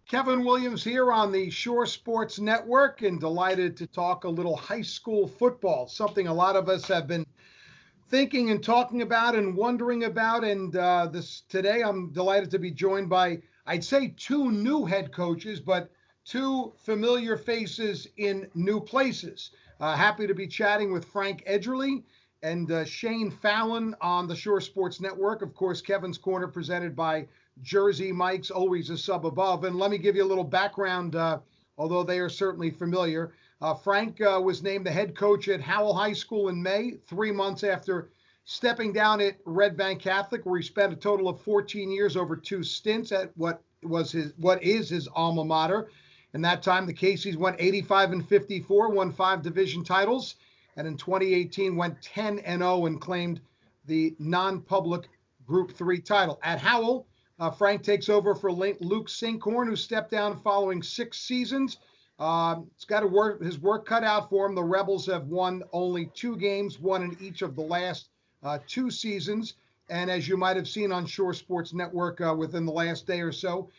Kevin Williams here on the Shore Sports Network, and delighted to talk a little high school football, something a lot of us have been thinking and talking about and wondering about. And today I'm delighted to be joined by, I'd say, two new head coaches, but two familiar faces in new places. Happy to be chatting with Frank Edgerly and Shane Fallon on the Shore Sports Network. Of course, Kevin's Corner presented by Jersey Mike's, always a sub above. And let me give you a little background, although they are certainly familiar. Frank was named the head coach at Howell High School in May, 3 months after stepping down at Red Bank Catholic, where he spent a total of 14 years over 2 stints at what is his alma mater. In that time, the Caseys went 85-54, won 5 division titles, and in 2018 went 10-0 and claimed the non-public Group 3 title. At Howell, Frank takes over for Luke Sinkhorn, who stepped down following 6 seasons. It's got his work cut out for him. The Rebels have won only 2 games, one in each of the last 2 seasons. And as you might have seen on Shore Sports Network within the last day or so,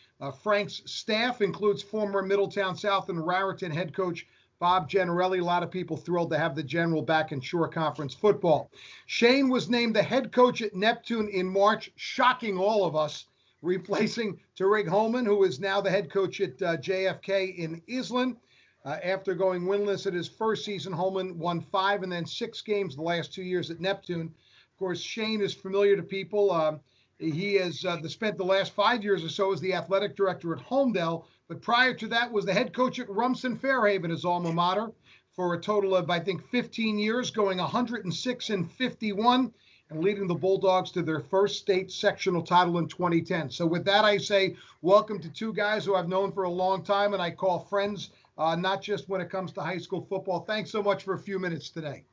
Frank's staff includes former Middletown South and Raritan head coach Bob Generelli. A lot of people thrilled to have the General back in Shore Conference football. Shane was named the head coach at Neptune in March, shocking all of us, replacing Tariq Holman, who is now the head coach at JFK in Island. After going winless at his first season, Holman won 5 and then 6 games the last 2 years at Neptune. Of course, Shane is familiar to people. He has spent the last 5 years or so as the athletic director at Homedale, but prior to that was the head coach at Rumson Fairhaven, his alma mater, for a total of, I think, 15 years, going 106-51. And leading the Bulldogs to their first state sectional title in 2010. So with that, I say welcome to 2 guys who I've known for a long time and I call friends, not just when it comes to high school football. Thanks so much for a few minutes today.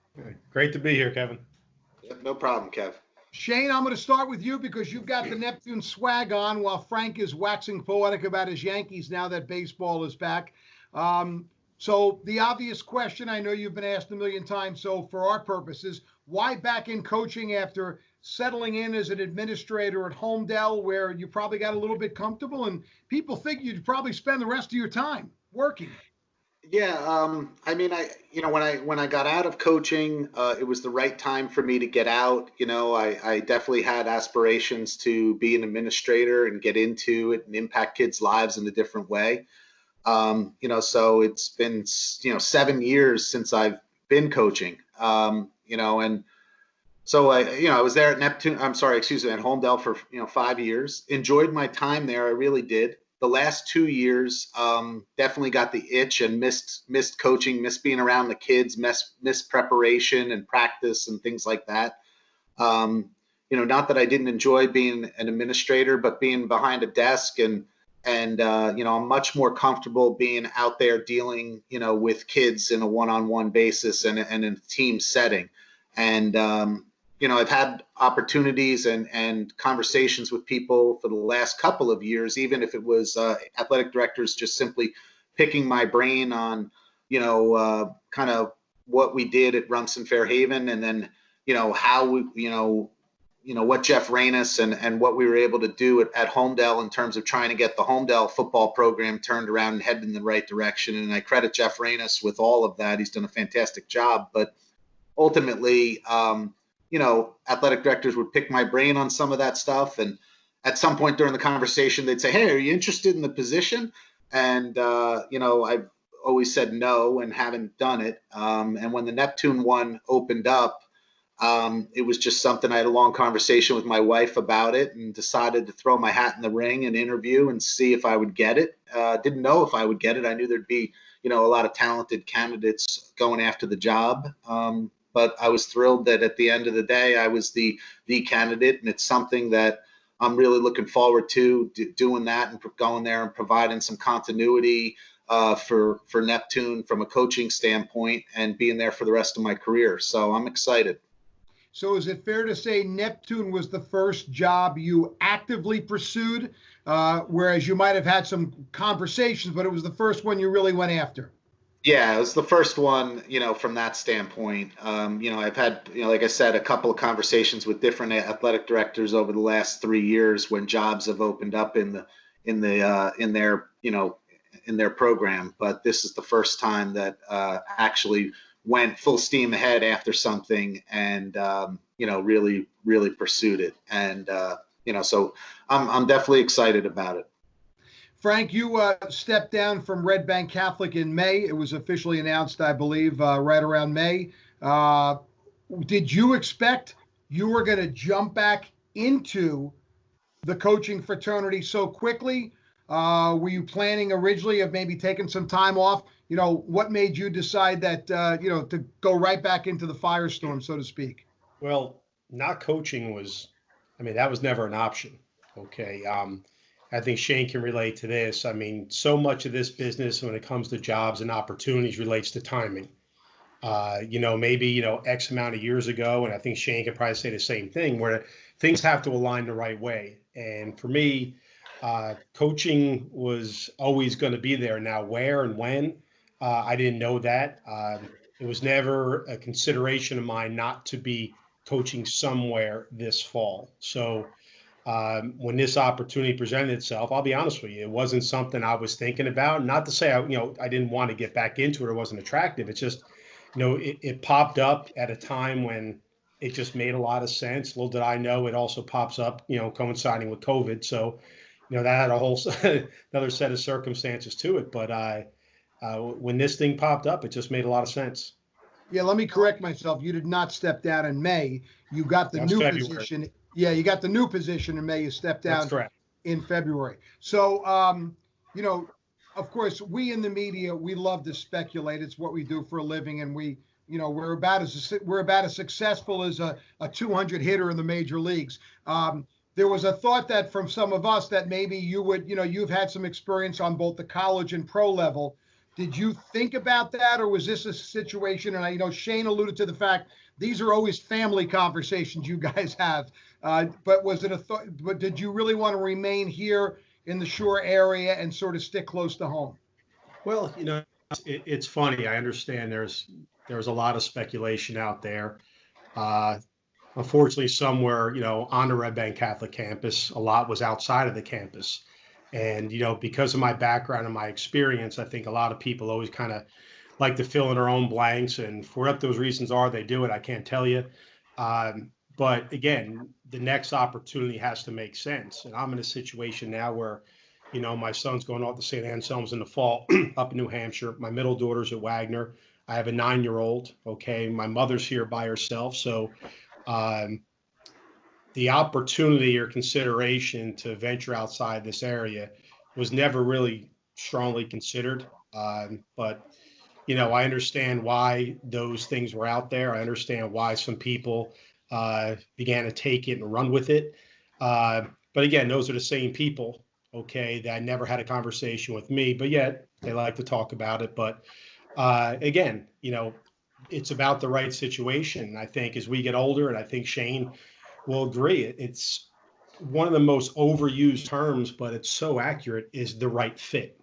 Great to be here, Kevin. Yep, no problem, Kev. Shane, I'm going to start with you because you've got the Neptune swag on while Frank is waxing poetic about his Yankees now that baseball is back. So the obvious question, I know you've been asked a million times, so for our purposes, why back in coaching after settling in as an administrator at Homedale, where you probably got a little bit comfortable and people think you'd probably spend the rest of your time working? Yeah, I mean, when I got out of coaching, it was the right time for me to get out. I definitely had aspirations to be an administrator and get into it and impact kids' lives in a different way. So it's been 7 years since I've been coaching. And so I was there at at Homedale for 5 years. Enjoyed my time there, I really did. The last 2 years, definitely got the itch and missed coaching, missed being around the kids, missed preparation and practice and things like that. Not that I didn't enjoy being an administrator, but being behind a desk and I'm much more comfortable being out there dealing, with kids in a one-on-one basis and in a team setting. And, I've had opportunities and conversations with people for the last couple of years, even if it was athletic directors just simply picking my brain on, kind of what we did at Rumson Fairhaven and then, how we, what Jeff Reynos and what we were able to do at Homedale in terms of trying to get the Homedale football program turned around and headed in the right direction. And I credit Jeff Reynos with all of that. He's done a fantastic job. But ultimately, athletic directors would pick my brain on some of that stuff. And at some point during the conversation, they'd say, "Hey, are you interested in the position?" And, I've always said no and haven't done it. And when the Neptune one opened up, it was just something I had a long conversation with my wife about it and decided to throw my hat in the ring and interview and see if I would get it. Didn't know if I would get it. I knew there'd be, a lot of talented candidates going after the job. But I was thrilled that at the end of the day, I was the candidate. And it's something that I'm really looking forward to doing that and going there and providing some continuity for Neptune from a coaching standpoint and being there for the rest of my career. So I'm excited. So is it fair to say Neptune was the first job you actively pursued, whereas you might have had some conversations, but it was the first one you really went after? Yeah, it was the first one, from that standpoint. I've had, like I said, a couple of conversations with different athletic directors over the last 3 years when jobs have opened up in in their in their program. But this is the first time that actually went full steam ahead after something and really pursued it. And so I'm definitely excited about it. Frank, you stepped down from Red Bank Catholic in May. It was officially announced, I believe, right around May. Did you expect you were going to jump back into the coaching fraternity so quickly? Were you planning originally of maybe taking some time off? What made you decide that, to go right back into the firestorm, so to speak? Well, not coaching that was never an option. Okay. I think Shane can relate to this. I mean, so much of this business when it comes to jobs and opportunities relates to timing. Maybe, X amount of years ago, and I think Shane can probably say the same thing, where things have to align the right way. And for me, coaching was always going to be there. Now, where and when, I didn't know that. It was never a consideration of mine not to be coaching somewhere this fall. So when this opportunity presented itself, I'll be honest with you, it wasn't something I was thinking about. Not to say I didn't want to get back into it or wasn't attractive. It's just, it popped up at a time when it just made a lot of sense. Little did I know it also pops up, coinciding with COVID. So, that had a whole another set of circumstances to it. But when this thing popped up, it just made a lot of sense. Yeah, let me correct myself. You did not step down in May. You got the new February. position. Yeah, you got the new position in May. You stepped down. That's correct. In February. So, of course, we in the media, we love to speculate. It's what we do for a living, and we're about as successful as a 200 hitter in the major leagues. There was a thought that from some of us that maybe you would, you've had some experience on both the college and pro level. Did you think about that, or was this a situation? And I know Shane alluded to the fact these are always family conversations you guys have. But was it a thought? But did you really want to remain here in the Shore area and sort of stick close to home? Well, it's funny. I understand there's a lot of speculation out there. Unfortunately, somewhere, on the Red Bank Catholic campus, a lot was outside of the campus. And, because of my background and my experience, I think a lot of people always kind of like to fill in their own blanks. And for what those reasons are, they do it. I can't tell you. But again, the next opportunity has to make sense. And I'm in a situation now where, my son's going off to St. Anselm's in the fall up in New Hampshire. My middle daughter's at Wagner. I have a 9-year-old. Okay. My mother's here by herself. So the opportunity or consideration to venture outside this area was never really strongly considered. But I understand why those things were out there. I understand why some people began to take it and run with it. But again, those are the same people, okay, that never had a conversation with me, but yet they like to talk about it. But again, it's about the right situation. I think as we get older, and I think Shane will agree, it's one of the most overused terms, but it's so accurate, is the right fit.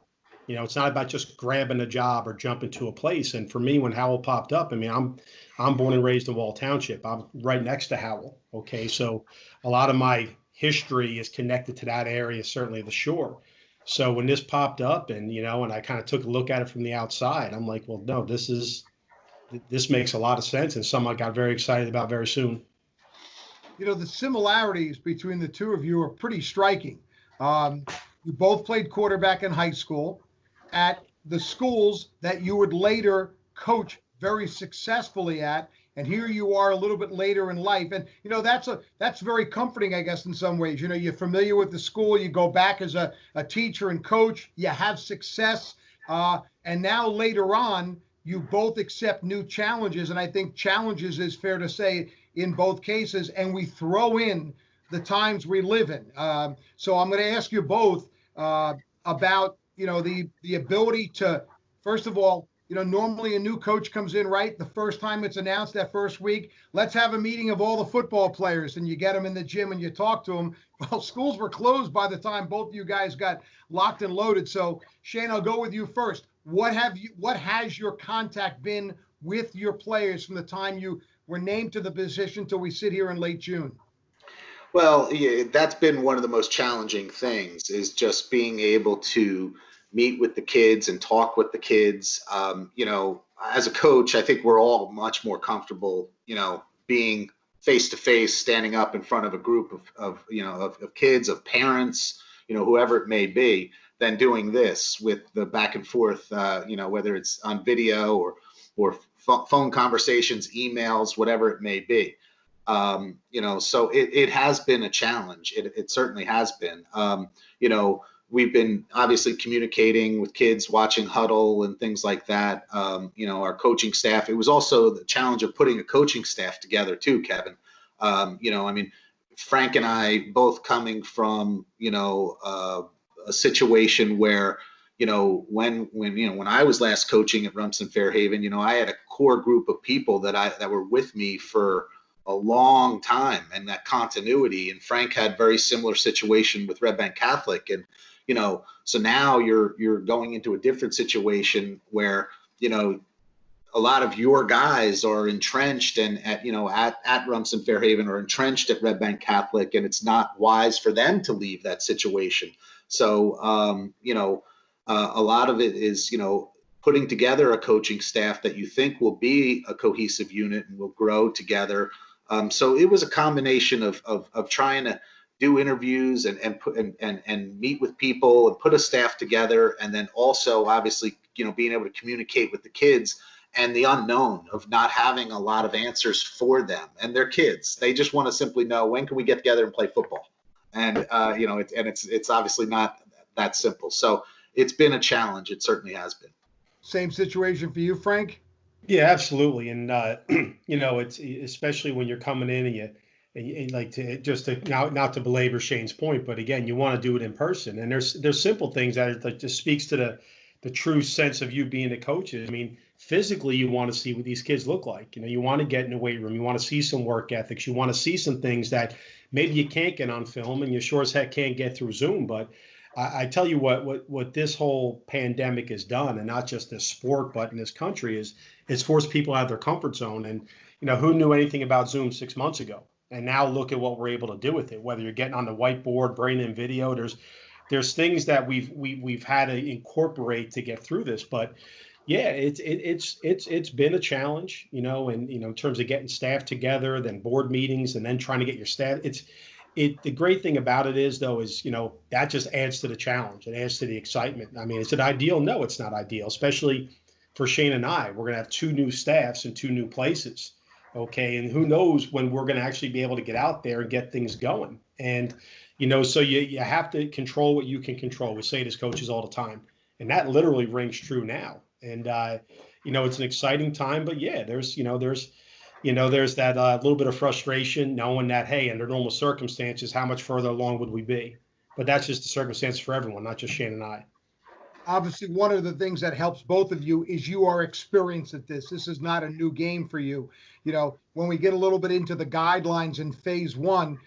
It's not about just grabbing a job or jumping to a place. And for me, when Howell popped up, I'm born and raised in Wall Township. I'm right next to Howell. Okay. So a lot of my history is connected to that area, certainly the Shore. So when this popped up and I kind of took a look at it from the outside, I'm like, well, no, this makes a lot of sense. And something I got very excited about very soon. The similarities between the two of you are pretty striking. You both played quarterback in high school at the schools that you would later coach very successfully at. And here you are a little bit later in life. And, that's very comforting, I guess, in some ways. You're familiar with the school. You go back as a teacher and coach. You have success. And now later on, you both accept new challenges. And I think challenges is fair to say in both cases. And we throw in the times we live in. So I'm going to ask you both about, the ability to, first of all, normally a new coach comes in, right? The first time it's announced that first week, let's have a meeting of all the football players, and you get them in the gym and you talk to them. Well, schools were closed by the time both of you guys got locked and loaded. So Shane, I'll go with you first. What has your contact been with your players from the time you were named to the position till we sit here in late June? Well, yeah, that's been one of the most challenging things is just being able to meet with the kids and talk with the kids. As a coach, I think we're all much more comfortable, being face to face, standing up in front of a group of kids, of parents, whoever it may be, than doing this with the back and forth, whether it's on video or phone conversations, emails, whatever it may be. So it has been a challenge. It certainly has been. We've been obviously communicating with kids, watching huddle and things like that. Our coaching staff. It was also the challenge of putting a coaching staff together too, Kevin. I mean, Frank and I both coming from a situation where when I was last coaching at Rumson Fairhaven, I had a core group of people that were with me for a long time, and that continuity. And Frank had very similar situation with Red Bank Catholic, and so now you're going into a different situation where a lot of your guys are entrenched and at Rumson Fairhaven or entrenched at Red Bank Catholic, and it's not wise for them to leave that situation. So a lot of it is putting together a coaching staff that you think will be a cohesive unit and will grow together. So it was a combination of trying to do interviews and meet with people and put a staff together, and then also obviously being able to communicate with the kids and the unknown of not having a lot of answers for them and their kids. They just want to simply know, when can we get together and play football? And it's obviously not that simple. So it's been a challenge. It certainly has been. Same situation for you, Frank? Yeah, absolutely. And it's especially when you're coming in and like to just to not to belabor Shane's point, but again, you want to do it in person. And there's simple things that just speaks to the true sense of you being a coach. I mean, physically, you want to see what these kids look like. You want to get in the weight room. You want to see some work ethics. You want to see some things that maybe you can't get on film, and you sure as heck can't get through Zoom. But I tell you what this whole pandemic has done, and not just this sport, but in this country, is it's forced people out of their comfort zone. And who knew anything about Zoom 6 months ago? And now look at what we're able to do with it. Whether you're getting on the whiteboard, bringing in video, there's things that we've had to incorporate to get through this. But yeah, it's been a challenge, and in terms of getting staff together, then board meetings, and then trying to get your staff. The great thing about it is that just adds to the challenge. It adds to the excitement. I mean, is it ideal? No, it's not ideal, especially for Shane and I. We're going to have 2 new staffs in 2 new places. Okay. And who knows when we're going to actually be able to get out there and get things going. And, so you have to control what you can control. We say it as coaches all the time. And that literally rings true now. And, it's an exciting time. But yeah, there's that little bit of frustration knowing that, hey, under normal circumstances, how much further along would we be? But that's just the circumstance for everyone, not just Shane and I. Obviously, one of the things that helps both of you is you are experienced at this. This is not a new game for you. When we get a little bit into the guidelines in phase 1,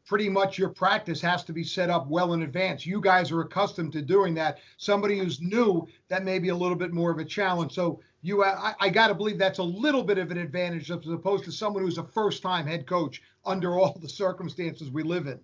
pretty much your practice has to be set up well in advance. You guys are accustomed to doing that. Somebody who's new, that may be a little bit more of a challenge. So I got to believe that's a little bit of an advantage as opposed to someone who's a first-time head coach under all the circumstances we live in.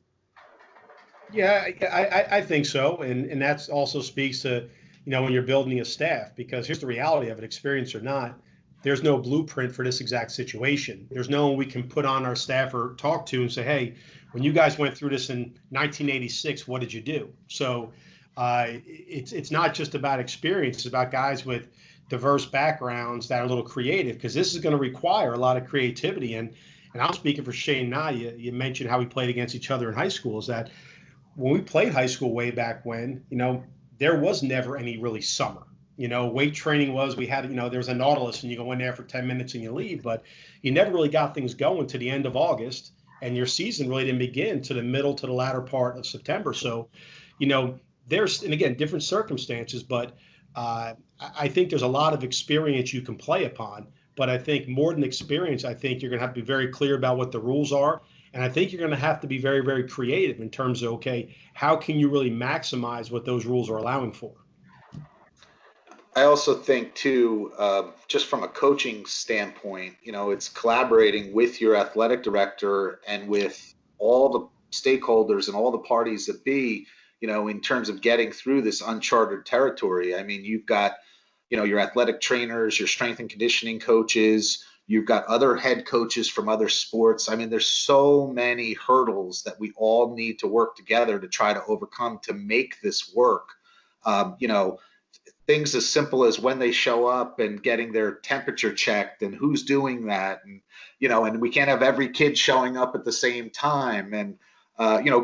Yeah, I think so. And that also speaks to, when you're building a staff, because here's the reality of it, experience or not, there's no blueprint for this exact situation. There's no one we can put on our staff or talk to and say, hey, when you guys went through this in 1986, what did you do? So it's not just about experience. It's about guys with diverse backgrounds that are a little creative, because this is going to require a lot of creativity. And I'm speaking for Shane and I. You mentioned how we played against each other in high school. Is that when we played high school way back when, there was never any really summer. Weight training was, we had, there was a Nautilus and you go in there for 10 minutes and you leave, but you never really got things going to the end of August, and your season really didn't begin to the middle to the latter part of September. So, there's, and again, different circumstances, but I think there's a lot of experience you can play upon. But I think more than experience, I think you're going to have to be very clear about what the rules are. And I think you're going to have to be very, very creative in terms of, okay, how can you really maximize what those rules are allowing for? I also think too, just from a coaching standpoint, it's collaborating with your athletic director and with all the stakeholders and all the parties that be, in terms of getting through this uncharted territory. I mean, you've got, your athletic trainers, your strength and conditioning coaches, you've got other head coaches from other sports. I mean, there's so many hurdles that we all need to work together to try to overcome to make this work. Things as simple as when they show up and getting their temperature checked and who's doing that. And we can't have every kid showing up at the same time. And,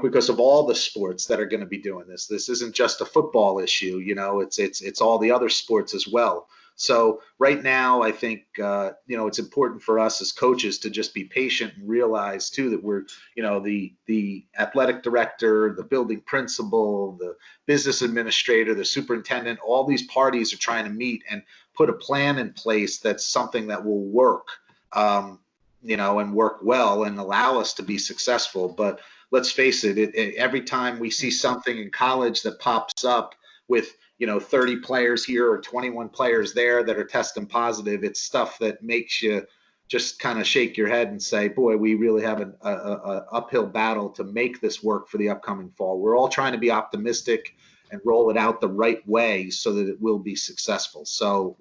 because of all the sports that are going to be doing this. This isn't just a football issue, it's all the other sports as well. So right now, I think, it's important for us as coaches to just be patient and realize too that we're, the athletic director, the building principal, the business administrator, the superintendent, all these parties are trying to meet and put a plan in place that's something that will work, and work well and allow us to be successful. But let's face it, every time we see something in college that pops up with, 30 players here or 21 players there that are testing positive, it's stuff that makes you just kind of shake your head and say, boy, we really have an uphill battle to make this work for the upcoming fall. We're all trying to be optimistic and roll it out the right way so that it will be successful. So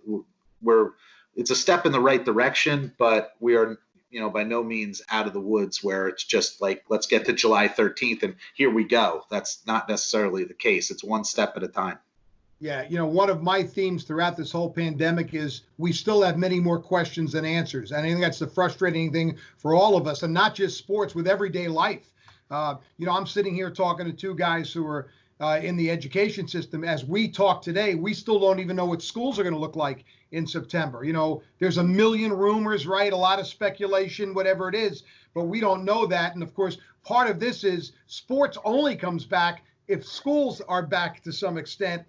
it's a step in the right direction, but we are, by no means out of the woods where it's just like, let's get to July 13th and here we go. That's not necessarily the case. It's one step at a time. Yeah, one of my themes throughout this whole pandemic is we still have many more questions than answers. And I think that's the frustrating thing for all of us, and not just sports, with everyday life. I'm sitting here talking to two guys who are in the education system. As we talk today, we still don't even know what schools are going to look like in September. There's a million rumors, right? A lot of speculation, whatever it is, but we don't know that. And of course, part of this is sports only comes back if schools are back to some extent,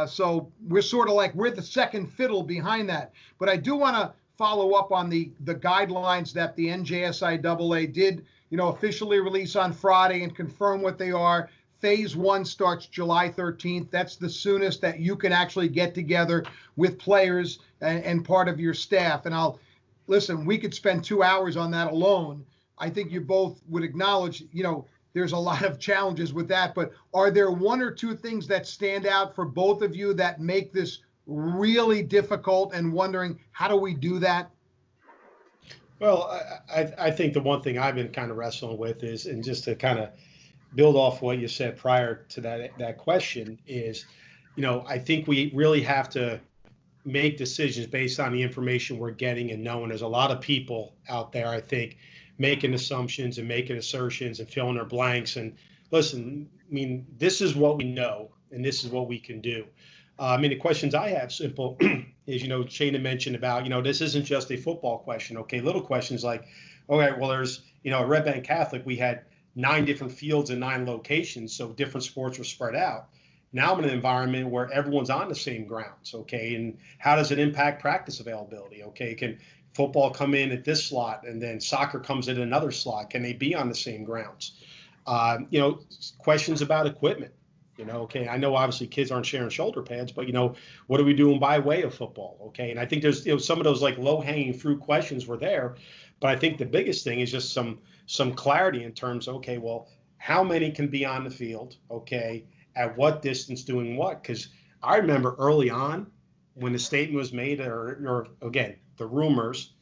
so we're sort of like, we're the second fiddle behind that. But I do want to follow up on the guidelines that the NJSIAA did, officially release on Friday and confirm what they are. Phase 1 starts July 13th. That's the soonest that you can actually get together with players and part of your staff. And listen, we could spend 2 hours on that alone. I think you both would acknowledge, there's a lot of challenges with that, but are there one or two things that stand out for both of you that make this really difficult, and wondering, how do we do that? Well, I think the one thing I've been kind of wrestling with is, and just to kind of build off what you said prior to that question is, I think we really have to make decisions based on the information we're getting and knowing. There's a lot of people out there, I think, making assumptions and making assertions and filling their blanks. And listen, I mean, this is what we know and this is what we can do. The questions I have simple is, Shana mentioned about, this isn't just a football question. Okay, little questions like, okay, well, there's, at Red Bank Catholic, we had 9 different fields and 9 locations, so different sports were spread out. Now I'm in an environment where everyone's on the same grounds, okay? And how does it impact practice availability, okay? Can football come in at this slot and then soccer comes in another slot? Can they be on the same grounds? Questions about equipment, okay? I know obviously kids aren't sharing shoulder pads, but, what are we doing by way of football, okay? And I think there's, some of those like low-hanging fruit questions were there, but I think the biggest thing is just some clarity in terms of, okay, well, how many can be on the field, okay? At what distance doing what? Because I remember early on when the statement was made, or again, the rumors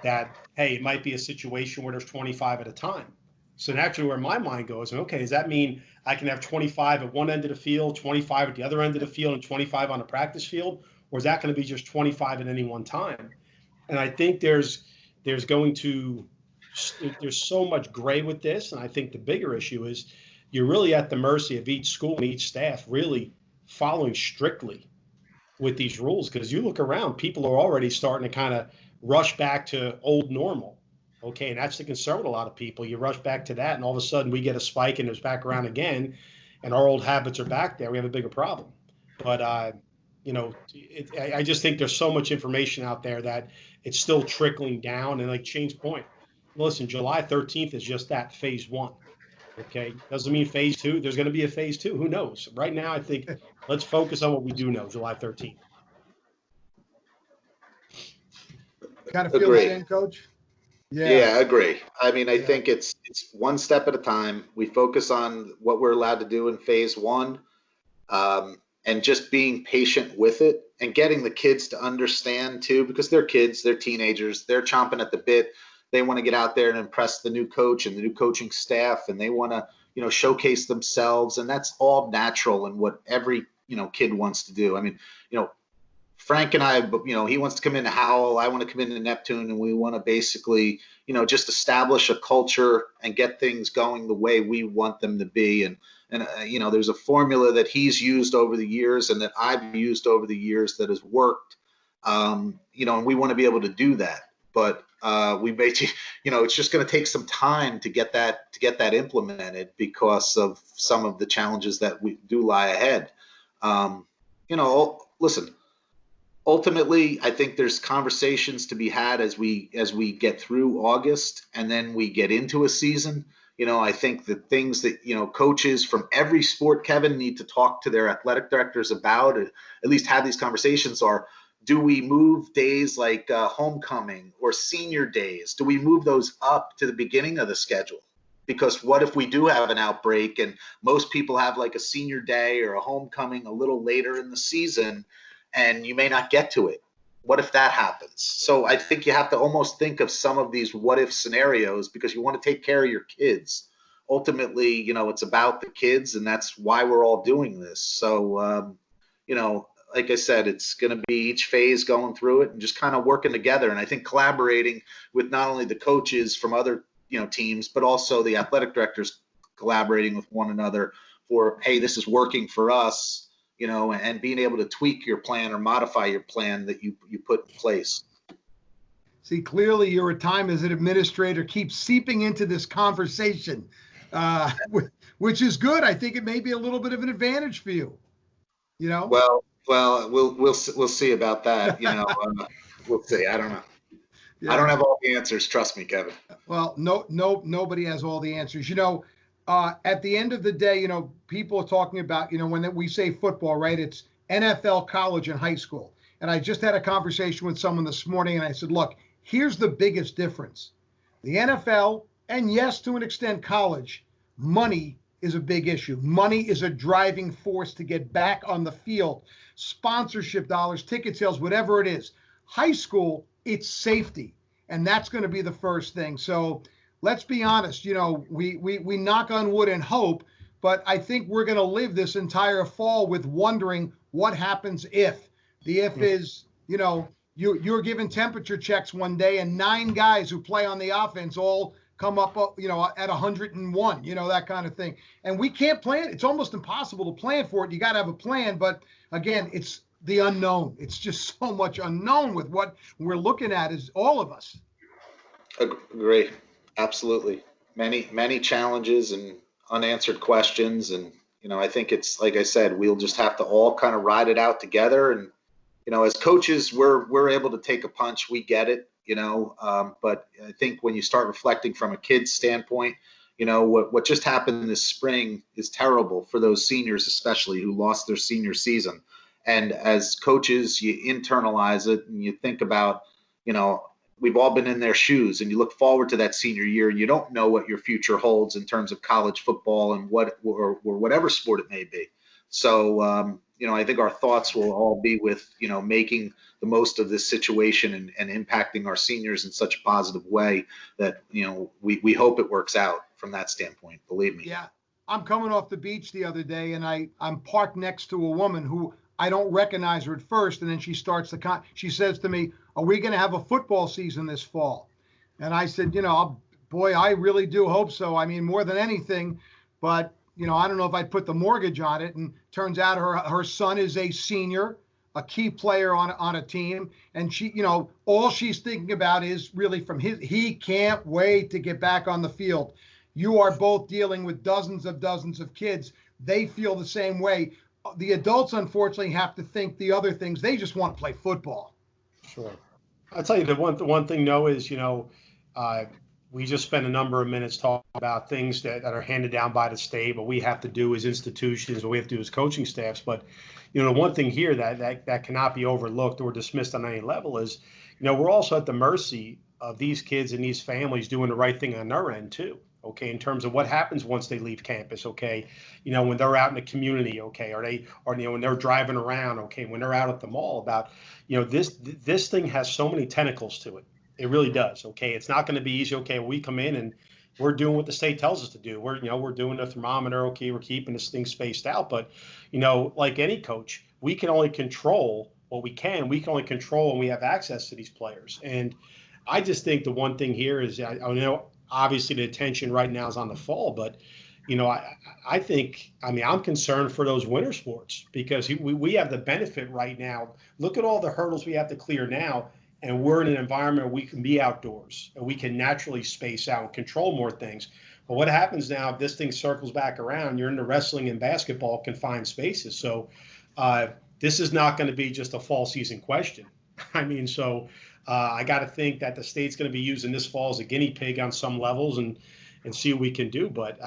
that, hey, it might be a situation where there's 25 at a time. So naturally where my mind goes, okay, does that mean I can have 25 at one end of the field, 25 at the other end of the field, and 25 on the practice field? Or is that going to be just 25 at any one time? And I think there's so much gray with this. And I think the bigger issue is you're really at the mercy of each school and each staff really following strictly with these rules. Because you look around, people are already starting to kind of rush back to old normal. Okay, and that's the concern with a lot of people. You rush back to that, and all of a sudden we get a spike and it's back around again, and our old habits are back there. We have a bigger problem. But, I just think there's so much information out there that it's still trickling down. And like Shane's point, listen, July 13th is just that, phase 1. Okay, doesn't mean phase 2. There's going to be a phase 2. Who knows? Right now, I think let's focus on what we do know, July 13th. Kind of feel the same, Coach? Yeah. Yeah, I agree. I mean, I Yeah. think it's one step at a time. We focus on what we're allowed to do in phase one, and just being patient with it and getting the kids to understand too, because they're kids, they're teenagers, they're chomping at the bit. They want to get out there and impress the new coach and the new coaching staff, and they want to, showcase themselves, and that's all natural and what every kid wants to do. I mean, you know, Frank and I, he wants to come into Howell. I want to come into Neptune, and we want to basically, just establish a culture and get things going the way we want them to be. And there's a formula that he's used over the years and that I've used over the years that has worked. And we want to be able to do that. But we may, it's just going to take some time to get that implemented because of some of the challenges that we do lie ahead. Listen, ultimately, I think there's conversations to be had as we get through August and then we get into a season. I think the things that coaches from every sport, Kevin, need to talk to their athletic directors about, at least have these conversations, are: do we move days like homecoming or senior days? Do we move those up to the beginning of the schedule? Because what if we do have an outbreak and most people have like a senior day or a homecoming a little later in the season, and you may not get to it? What if that happens? So I think you have to almost think of some of these what if scenarios, because you want to take care of your kids. Ultimately, it's about the kids, and that's why we're all doing this. So, like I said, it's going to be each phase going through it and just kind of working together. And I think collaborating with not only the coaches from other teams, but also the athletic directors collaborating with one another for, hey, this is working for us, and being able to tweak your plan or modify your plan that you put in place. See, clearly your time as an administrator keeps seeping into this conversation, which is good. I think it may be a little bit of an advantage for you. Well, we'll see about that. We'll see. I don't know. Yeah. I don't have all the answers. Trust me, Kevin. Well, nobody has all the answers. At the end of the day, people are talking about, when we say football, right? It's NFL, college, and high school. And I just had a conversation with someone this morning, and I said, look, here's the biggest difference. The NFL, and yes, to an extent, college, money is a big issue. Money is a driving force to get back on the field. Sponsorship dollars, ticket sales, whatever it is. High school, it's safety. And that's going to be the first thing. So let's be honest, we knock on wood and hope, but I think we're going to live this entire fall with wondering what happens if. The if is, you're given temperature checks one day and 9 guys who play on the offense all come up, at 101, that kind of thing. And we can't plan. It's almost impossible to plan for it. You got to have a plan. But again, it's the unknown. It's just so much unknown with what we're looking at as all of us. Agree. Absolutely. Many challenges and unanswered questions. And, I think it's, like I said, we'll just have to all kind of ride it out together. And, as coaches, we're able to take a punch. We get it, but I think when you start reflecting from a kid's standpoint, what just happened this spring is terrible for those seniors, especially who lost their senior season. And as coaches, you internalize it and you think about, we've all been in their shoes, and you look forward to that senior year, and you don't know what your future holds in terms of college football and or whatever sport it may be. So, I think our thoughts will all be with, making the most of this situation and impacting our seniors in such a positive way that, we hope it works out from that standpoint. Believe me. Yeah. I'm coming off the beach the other day, and I'm parked next to a woman who I don't recognize her at first. And then she starts she says to me, are we going to have a football season this fall? And I said, boy, I really do hope so. I mean, more than anything, but I don't know if I'd put the mortgage on it. And turns out her son is a senior, a key player on a team. And she, all she's thinking about is really he can't wait to get back on the field. You are both dealing with dozens of kids. They feel the same way. The adults, unfortunately, have to think the other things. They just want to play football. Sure. I'll tell you the one thing, Noah, is, we just spent a number of minutes talking about things that are handed down by the state, what we have to do as institutions, what we have to do as coaching staffs. But, the one thing here that cannot be overlooked or dismissed on any level is, we're also at the mercy of these kids and these families doing the right thing on their end too. Okay, in terms of what happens once they leave campus. Okay, when they're out in the community. Okay, or when they're driving around. Okay, when they're out at the mall. About this thing has so many tentacles to it. It really does. Okay, it's not going to be easy. Okay, we come in and we're doing what the state tells us to do. We're doing the thermometer. Okay, we're keeping this thing spaced out. But like any coach, we can only control what we can. We can only control when we have access to these players. And I just think the one thing here is, I know obviously the attention right now is on the fall, but I think, I'm concerned for those winter sports because we have the benefit right now. Look at all the hurdles we have to clear now, and we're in an environment where we can be outdoors and we can naturally space out and control more things. But what happens now if this thing circles back around? You're into wrestling and basketball confined spaces. So this is not going to be just a fall season question. I got to think that the state's going to be using this fall as a guinea pig on some levels and see what we can do. But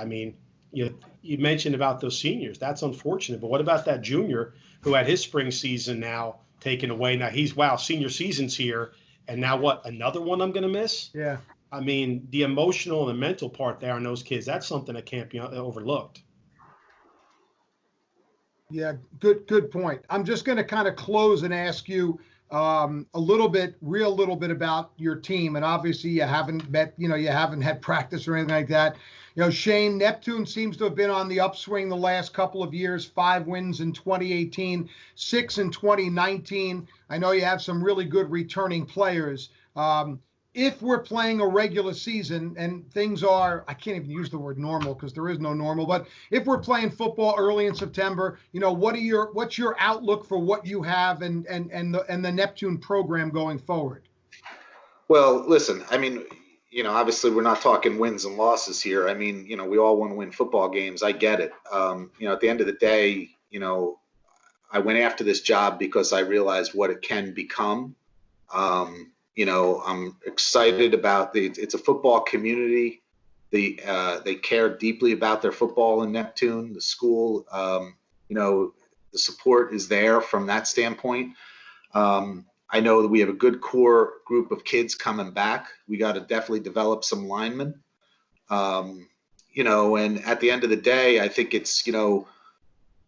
you mentioned about those seniors. That's unfortunate. But what about that junior who had his spring season now taken away? Now senior season's here. And now what? Another one I'm going to miss? Yeah. The emotional and the mental part there on those kids, that's something that can't be overlooked. Yeah, good point. I'm just going to kind of close and ask you a little bit about your team. And obviously you haven't met, you haven't had practice or anything like that. Shane, Neptune seems to have been on the upswing the last couple of years, 5 wins in 2018, 6 in 2019. I know you have some really good returning players. If we're playing a regular season and things are, I can't even use the word normal because there is no normal, but if we're playing football early in September, what's your outlook for what you have and the Neptune program going forward? Well, listen, obviously we're not talking wins and losses here. We all want to win football games. I get it. At the end of the day, I went after this job because I realized what it can become. I'm excited about it's a football community. They care deeply about their football in Neptune. The school, the support is there from that standpoint. I know that we have a good core group of kids coming back. We got to definitely develop some linemen. And at the end of the day, I think it's,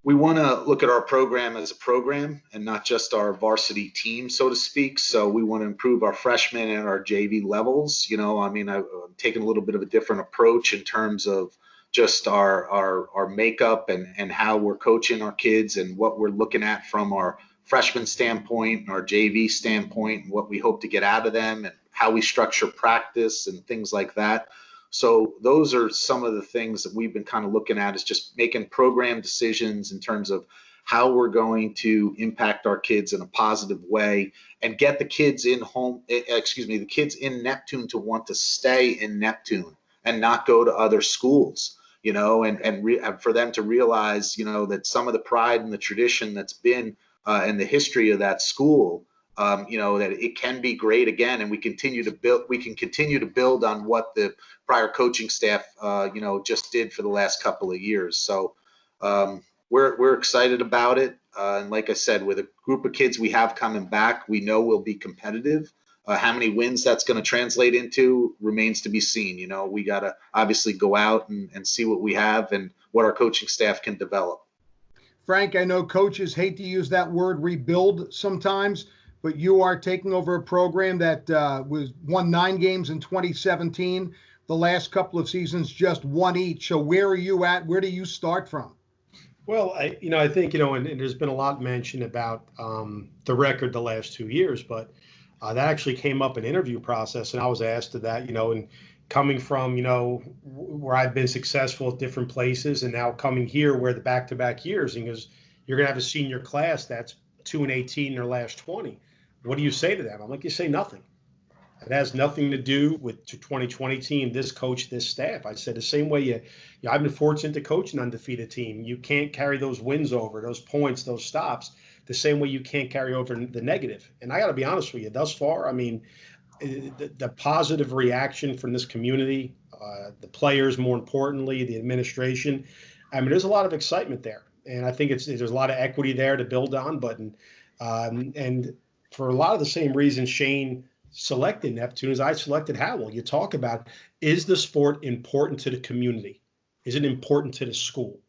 we want to look at our program as a program and not just our varsity team, so to speak. So we want to improve our freshmen and our JV levels. I'm taking a little bit of a different approach in terms of just our makeup and how we're coaching our kids and what we're looking at from our freshman standpoint and our JV standpoint and what we hope to get out of them and how we structure practice and things like that. So those are some of the things that we've been kind of looking at, is just making program decisions in terms of how we're going to impact our kids in a positive way and get the kids the kids in Neptune to want to stay in Neptune and not go to other schools, and for them to realize, that some of the pride and the tradition that's been in the history of that school, that it can be great again, and we can continue to build on what the prior coaching staff, just did for the last couple of years. So we're excited about it. And like I said, with a group of kids we have coming back, we know we'll be competitive. How many wins that's going to translate into remains to be seen. We got to obviously go out and see what we have and what our coaching staff can develop. Frank, I know coaches hate to use that word rebuild sometimes, but you are taking over a program that won 9 games in 2017. The last couple of seasons, just 1 each. So where are you at? Where do you start from? Well, I think, and there's been a lot mentioned about the record the last 2 years, but that actually came up in interview process. And I was asked to that, and coming from, where I've been successful at different places and now coming here where the back-to-back years, and because you're going to have a senior class that's 2-18 in their last 20. What do you say to them? I'm like, you say nothing. It has nothing to do with 2020 team, this coach, this staff. I said the same way I've been fortunate to coach an undefeated team. You can't carry those wins over, those points, those stops, the same way you can't carry over the negative. And I got to be honest with you, thus far, the positive reaction from this community, the players, more importantly, the administration, there's a lot of excitement there. And I think there's a lot of equity there to build on. But and for a lot of the same reasons Shane selected Neptune as I selected Howell. You talk about, is the sport important to the community? Is it important to the school?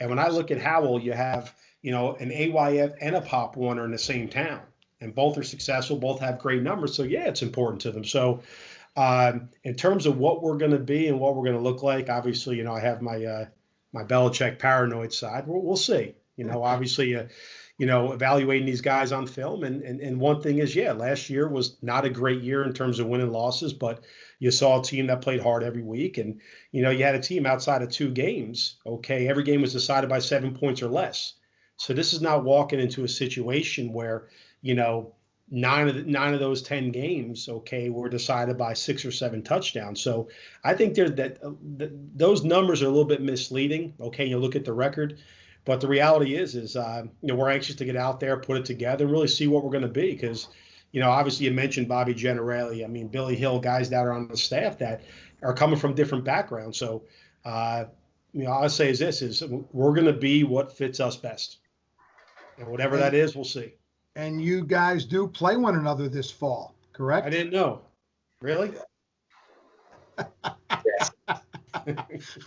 And when I look at Howell, you have, an AYF and a Pop Warner in the same town, and both are successful, both have great numbers. So yeah, it's important to them. So in terms of what we're going to be and what we're going to look like, obviously, I have my my Belichick paranoid side. We'll see. Obviously, evaluating these guys on film. And one thing is, yeah, last year was not a great year in terms of winning losses, but you saw a team that played hard every week. And, you had a team outside of 2 games. Okay. Every game was decided by 7 points or less. So this is not walking into a situation where, 9 of those 10 games, okay, were decided by 6 or 7 touchdowns. So I think those numbers are a little bit misleading. Okay. You look at the record. But the reality is we're anxious to get out there, put it together, and really see what we're going to be. Because, obviously you mentioned Bobby Generelli. I mean, Billy Hill, guys that are on the staff that are coming from different backgrounds. So, I'll say is we're going to be what fits us best. And whatever that is, we'll see. And you guys do play one another this fall, correct? I didn't know. Really?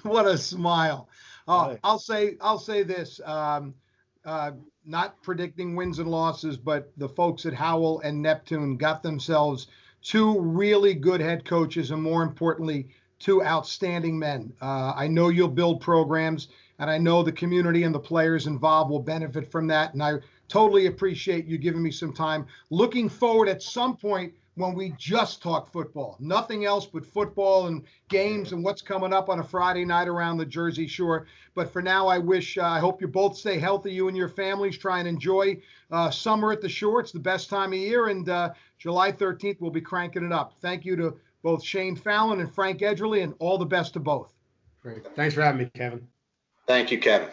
What a smile. I'll say this, not predicting wins and losses, but the folks at Howell and Neptune got themselves 2 really good head coaches, and more importantly, 2 outstanding men. I know you'll build programs, and I know the community and the players involved will benefit from that. And I totally appreciate you giving me some time. Looking forward at some point when we just talk football, nothing else but football and games and what's coming up on a Friday night around the Jersey Shore. But for now, I hope you both stay healthy, you and your families. Try and enjoy summer at the shore. It's the best time of year, and July 13th, we'll be cranking it up. Thank you to both Shane Fallon and Frank Edgerly, and all the best to both. Great. Thanks for having me, Kevin. Thank you, Kevin.